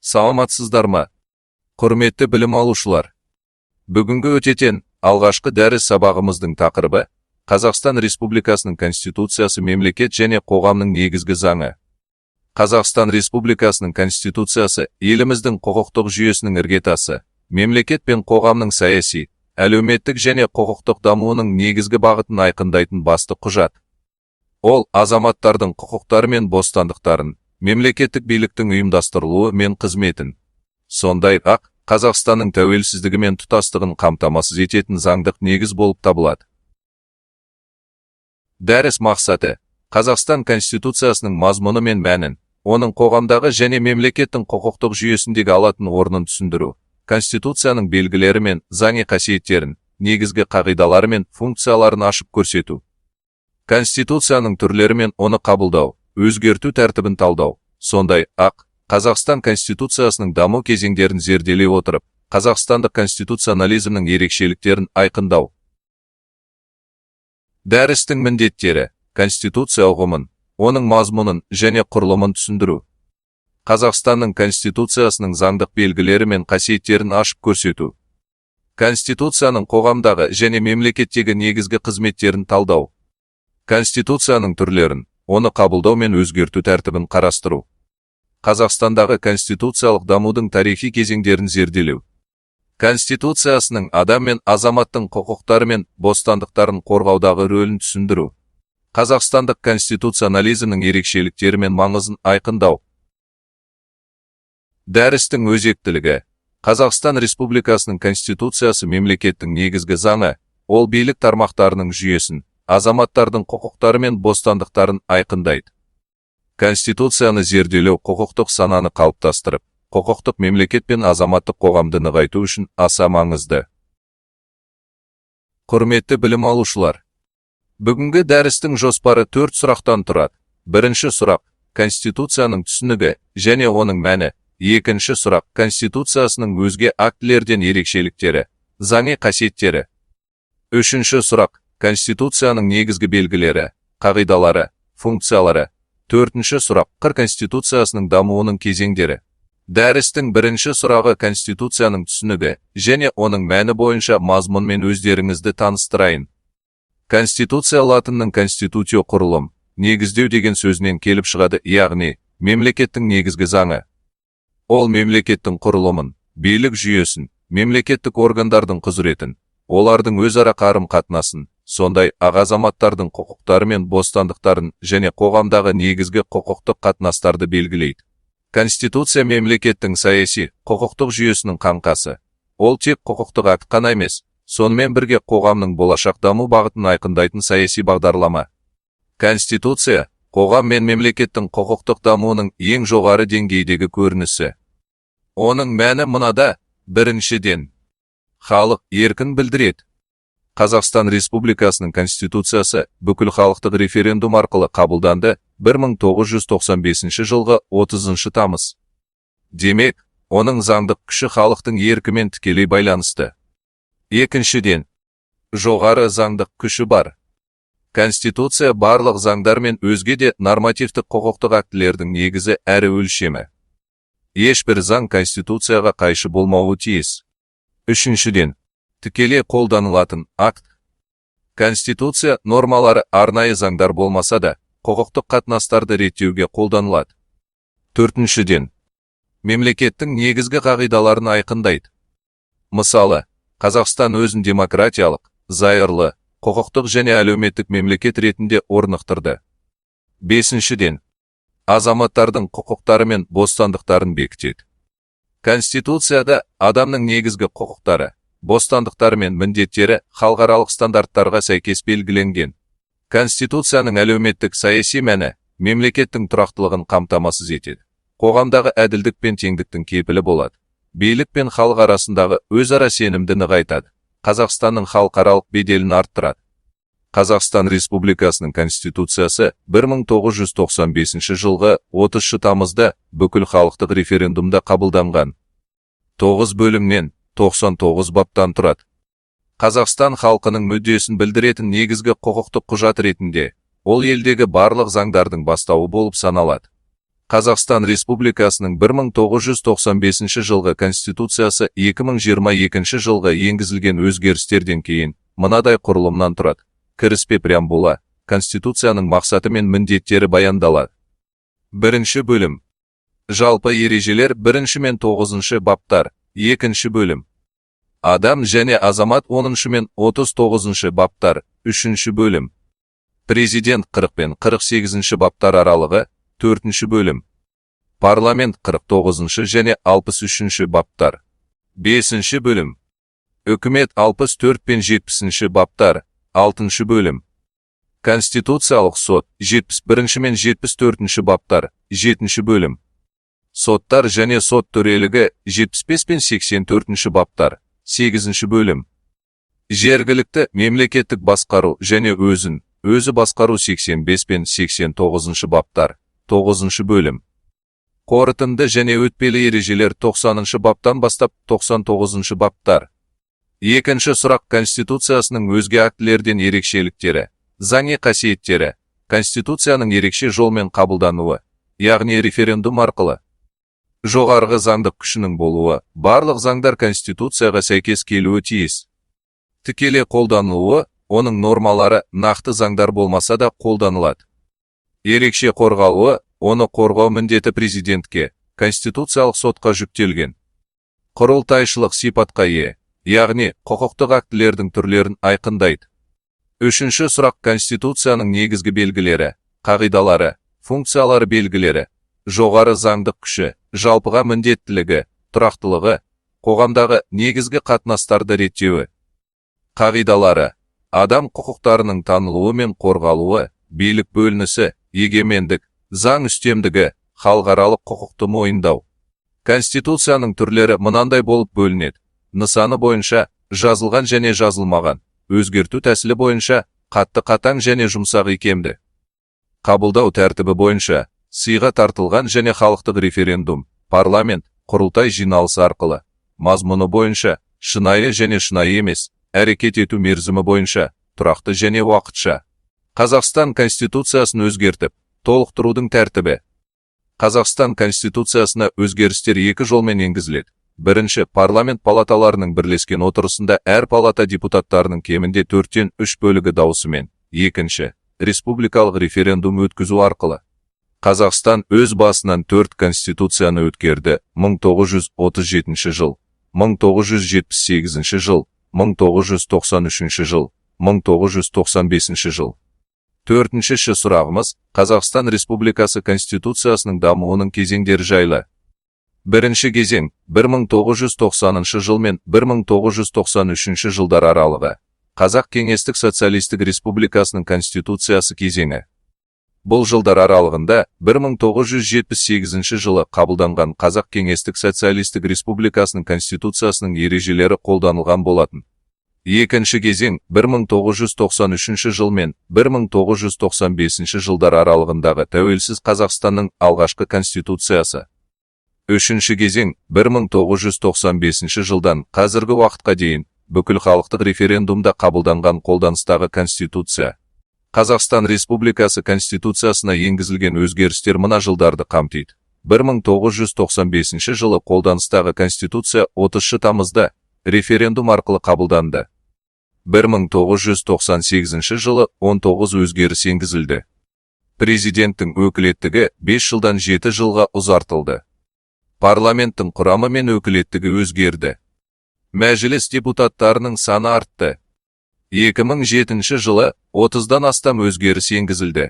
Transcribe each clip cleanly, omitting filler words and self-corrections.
Саламатсыздар ма? Құрметті білім алушылар. Бүгінгі өтетін алғашқы дәріс сабағымыздың тақырыбы Қазақстан Республикасының Конституциясы мемлекет және қоғамның негізгі заңы. Қазақстан Республикасының Конституциясы еліміздің құқықтық жүйесінің іргетасы, мемлекет пен қоғамның саяси, әлеуметтік және құқықтық дамуының негізгі бағытын айқындайтын басты құжат. Ол азаматтардың құқықтары мен бостандықтарын, мемлекеттік биліктің ұйымдастырылуы мен қызметін, сондай-ақ Қазақстанның тәуелсіздігі мен тұтастығын қамтамасыз ететін заңдық негіз болып табылады. Дәріс мақсаты: Қазақстан Конституциясының мазмұны мен мәнін, оның қоғамдағы және мемлекеттің құқықтық жүйесіндегі алатын орнын түсіндіру, Конституцияның белгілері мен заңи қасиеттерін, негізгі қағидалары мен функцияларын ашып көрсету. Конституцияның түрлері мен оны қабылдау, өзгерту тәртібін талдау, сондай-ақ Қазақстан Конституциясының даму кезеңдерін зерделей отырып, қазақстандық конституционализмнің ерекшеліктерін айқындау. Дәрістің міндеттері: Конституция ұғымын, оның мазмұнын және құрылымын түсіндіру. Қазақстанның Конституциясының заңдық белгілері мен қасиеттерін ашып көрсету. Конституцияның қоғамдағы және мемлекеттегі негізгі қызметтерін талдау. Конституцияның түрлерін, оны қабылдау мен өзгерту тәртібін қарастыру. Қазақстандағы конституциялық дамудың тарихи кезеңдерін зерделеу. Конституциясының адам мен азаматтың құқықтары мен бостандықтарын қорғаудағы рөлін түсіндіру. Қазақстандық конституционализмнің ерекшеліктері мен маңызын айқындау. Дәрістің өзектілігі: Қазақстан Республикасының Конституциясы мемлекеттің негізгі заңы, ол билік тармақтарының жүйесін, азаматтардың құқықтары мен бостандықтарын айқындайды. Конституцияны зерделеу құқықтық сананы қалыптастырып, құқықтық мемлекет пен азаматтық қоғамды нығайту үшін аса маңызды. Құрметті білім алушылар, бүгінгі дәрістің жоспары 4 сұрақтан тұрады. Бірінші сұрақ: Конституцияның түсінігі және оның мәні. Екінші сұрақ: Конституциясының өзге актілерден ерекшеліктері, заңи қасиеттері. Үшінші сұрақ: Конституцияның негізгі белгілері, қағидалары, функциялары. Төртінші сұрақ: Конституциясының дамуының кезеңдері. Дәрістің бірінші сұрағы Конституцияның түсінігі және оның мәні бойынша мазмұнмен өздеріңізді таныстырайын. Конституция латынның конститутио құрылым, негіздеу деген сөзінен келіп шығады, яғни мемлекеттің негізгі заңы. Ол мемлекеттің құрылымын, билік жүйесін, мемлекеттік органдардың құзыретін, олардың өзара қарым-қатынасын, сондай-ақ азаматтардың құқықтары мен бостандықтарын және қоғамдағы негізгі құқықтық қатынастарды белгілейді. Конституция мемлекеттің саяси, құқықтық жүйесінің қаңқасы. Ол тек құқықтық акт қана емес, сонымен бірге қоғамның болашақ даму бағытын айқындайтын саяси бағдарлама. Конституция қоғам мен мемлекеттің құқықтық дамуының ең жоғары деңгейдегі көрінісі. Оның мәні мынада: біріншіден, халық еркін білдіреді. Қазақстан Республикасының Конституциясы бүкіл халықтық референдум арқылы қабылданды 1995 жылғы 30 тамыз. Демек, оның заңдық күші халықтың еркімен тікелей байланысты. Екіншіден, жоғары заңдық күші бар. Конституция барлық заңдар мен өзге де нормативтік құқықтық актілердің негізі әрі өлшемі. Ешбір заң Конституцияға қайшы болмауы тиіс. Үшіншіден, тікелей қолданылатын акт. Конституция нормалары арнайы заңдар болмаса да, құқықтық қатынастарды реттеуге қолданылады. Төртіншіден, мемлекеттің негізгі қағидаларын айқындайды. Мысалы, Қазақстан өзін демократиялық, зайырлы, құқықтық және әлеуметтік мемлекет ретінде орнықтырды. Бесіншіден, азаматтардың құқықтары мен бостандықтарын бекітеді. Конституцияда адамның негізгі құқықтары, бостандықтары мен міндеттері халықаралық стандарттарға сәйкес белгіленген. Конституцияның әлеуметтік саяси мәні мемлекеттің тұрақтылығын қамтамасыз етеді. Қоғамдағы әділдік пен теңдіктің кепілі болады. Билік пен халық арасындағы өзара сенімді нығайтады. Қазақстанның халықаралық беделін арттырады. Қазақстан Республикасының Конституциясы 1995 жылғы 30 тамызда бүкіл халықтық референдумда қабылданған. 9 бөлімнен 99 баптан тұрады. Қазақстан халқының мүддесін білдіретін негізгі құқықтық құжат ретінде, ол елдегі барлық заңдардың бастауы болып саналады. Қазақстан Республикасының 1995 жылғы Конституциясы 2022 жылғы енгізілген өзгерістерден кейін мынадай құрылымнан тұрады. Кіріспе преамбула, Конституцияның мақсаты мен міндеттері баяндалады. Бірінші бөлім. Жалпы ережелер 1 мен 9 баптар. Екінші бөлім. Адам және азамат 10 мен 39 баптар. Үшінші бөлім. Президент 40 пен 48 баптар аралығы. 4 бөлім. Парламент 49 және 63 баптар. 5 бөлім. Үкімет 64 пен 70 баптар. 6 бөлім. Конституциялық сот 71 мен 74 баптар. 7 бөлім. Соттар және сот төрелігі 75 пен 84 баптар. 8 бөлім. Жергілікті мемлекеттік басқару және өзі басқару 85 пен 89 баптар. 9 бөлім. Қорытынды және өтпелі ережелер 90 баптан бастап 99 баптар. Екінші сұрақ Конституциясының өзге актілерден ерекшеліктері, заңи қасиеттері, Конституцияның ерекше жолмен қабылдануы, яғни референдум арқылы. Жоғарғы заңдық күшінің болуы, барлық заңдар Конституцияға сәйкес келуі тиіс. Тікелей қолданылуы, оның нормалары нақты заңдар болмаса да қолданылады. Ерекше қорғалуы, оны қорғау міндеті президентке, Конституциялық сотқа жүктелген. Құрылтайшылық сипатқа ие, яғни құқықтық актілердің түрлерін айқындайды. Үшінші сұрақ Конституцияның негізгі белгілері, қағидалары, функциялары белгілері, жоғары заңдық күші, жалпыға міндеттілігі, тұрақтылығы, қоғамдағы негізгі қатынастарды реттеуі. Қағидалары, адам құқықтарының танылуы мен қорғалуы, билік бөлінісі, егемендік, заң үстемдігі, халықаралық құқықты мойындау. Конституцияның түрлері мынандай болып бөлінеді. Нысаны бойынша, жазылған және жазылмаған, өзгерту тәсілі бойынша, қатты қатаң және жұмсақ икемді. Қабылдау тәртібі бойынша, сыйға тартылған және халықтық референдум, парламент, құрылтай жиналысы арқылы. Мазмұны бойынша, шынайы және шынайы емес, әрекет ету мерзімі бойынша, тұрақты және уақытша. Қазақстан Конституциясын өзгертіп, толықтырудың тәртібі. Қазақстан Конституциясына өзгерістер екі жолмен енгізіледі. Бірінші, парламент палаталарының бірлескен отырысында әр палата депутаттарының кемінде 4-тен 3 бөлігі дауысымен. Екінші, республикалық референдум өткізу арқылы. Қазақстан өз басынан 4 конституцияны өткерді. 1937 жыл, 1978 жыл, 1993 жыл, 1995 жыл. Төртінші сұрағымыз, Қазақстан Республикасы Конституциясының дамуының кезеңдері жайлы. Бірінші кезең, 1990 жыл мен 1993 жылдар аралығы. Қазақ Кеңестік Социалистік Республикасының Конституциясы кезеңі. Бұл жылдар аралығында 1978 жылы қабылданған Қазақ Кеңестік Социалистік Республикасының Конституциясының ережелері қолданылған болатын. Екінші кезең 1993 жыл мен 1995 жылдар аралығындағы тәуелсіз Қазақстанның алғашқы конституциясы. Үшінші кезең 1995 жылдан қазіргі уақытқа дейін бүкіл халықтық референдумда қабылданған қолданыстағы конституция. Қазақстан Республикасы Конституциясына енгізілген өзгерістер мына жылдарды қамтиды. 1995 жылы қолданыстағы конституция 30 тамызда референдум арқылы қабылданды. 1998 жылы 19 өзгеріс енгізілді. Президенттің өкілеттігі 5 жылдан 7 жылға ұзартылды. Парламенттің құрамы мен өкілеттігі өзгерді. Мәжіліс депутаттарының саны артты. 2007 жылы 30-дан астам өзгеріс енгізілді.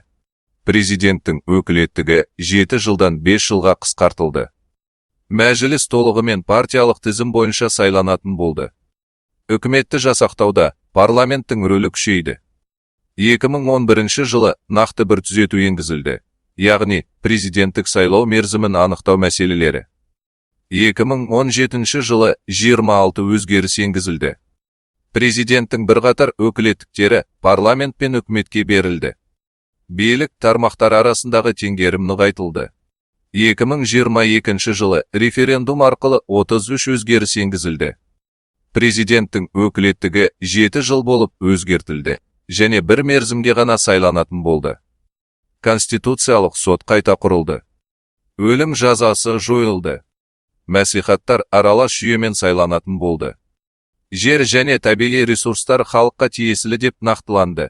Президенттің өкілеттігі 7 жылдан 5 жылға қысқартылды. Мәжіліс толығымен партиялық тізім бойынша сайланатын болды. Үкіметті жасақтауда парламенттің рөлі күшейді. 2011 жылы нақты бір түзету енгізілді, яғни президенттік сайлау мерзімін анықтау мәселелері. 2017 жылы 26 өзгеріс енгізілді. Президенттің бірқатар өкілеттіктері парламент пен үкіметке берілді. Билік тармақтар арасындағы теңгерім нығайтылды. 2022 жылы референдум арқылы 33 өзгеріс енгізілді. Президенттің өкілеттігі 7 жыл болып өзгертілді, және бір мерзімге ғана сайланатын болды. Конституциялық сот қайта құрылды. Өлім жазасы жойылды. Мәслихаттар аралас жүйемен сайланатын болды. Жер және табиғи ресурстар халыққа тиесілі деп нақтыланды.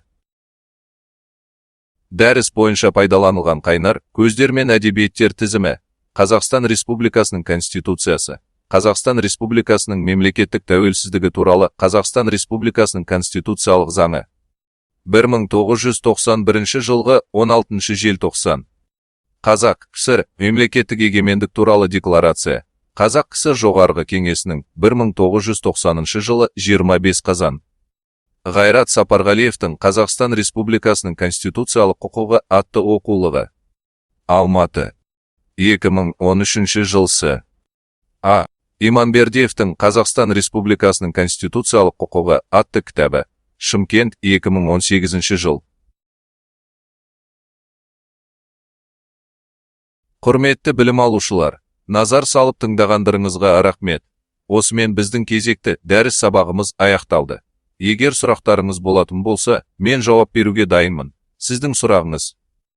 Дәріс бойынша пайдаланылған қайнар көздер мен әдебиеттер тізімі. Қазақстан Республикасының Конституциясы. Қазақстан Республикасының мемлекеттік тәуелсіздігі туралы Қазақстан Республикасының Конституциялық заңы. 1991 жылғы 16 желтоқсан. Қазақ КСР мемлекеттік егемендік туралы декларация. Қазақ КСР жоғарғы кеңесінің 1990 жылы 25 қазан. Ғайрат Сапарғалиевтің Қазақстан Республикасының конституциялық құқығы атты оқулығы. Алматы. 2013 жылсы. А. Иманбердиевтің Қазақстан Республикасының конституциялық құқығы атты кітабы. Шымкент 2018 жыл. Құрметті білім алушылар, назар салып тыңдағандарыңызға рахмет. Осымен біздің кезекті дәріс сабағымыз аяқталды. Егер сұрақтарыңыз болатын болса, мен жауап беруге дайынмын. Сіздің сұрағыңыз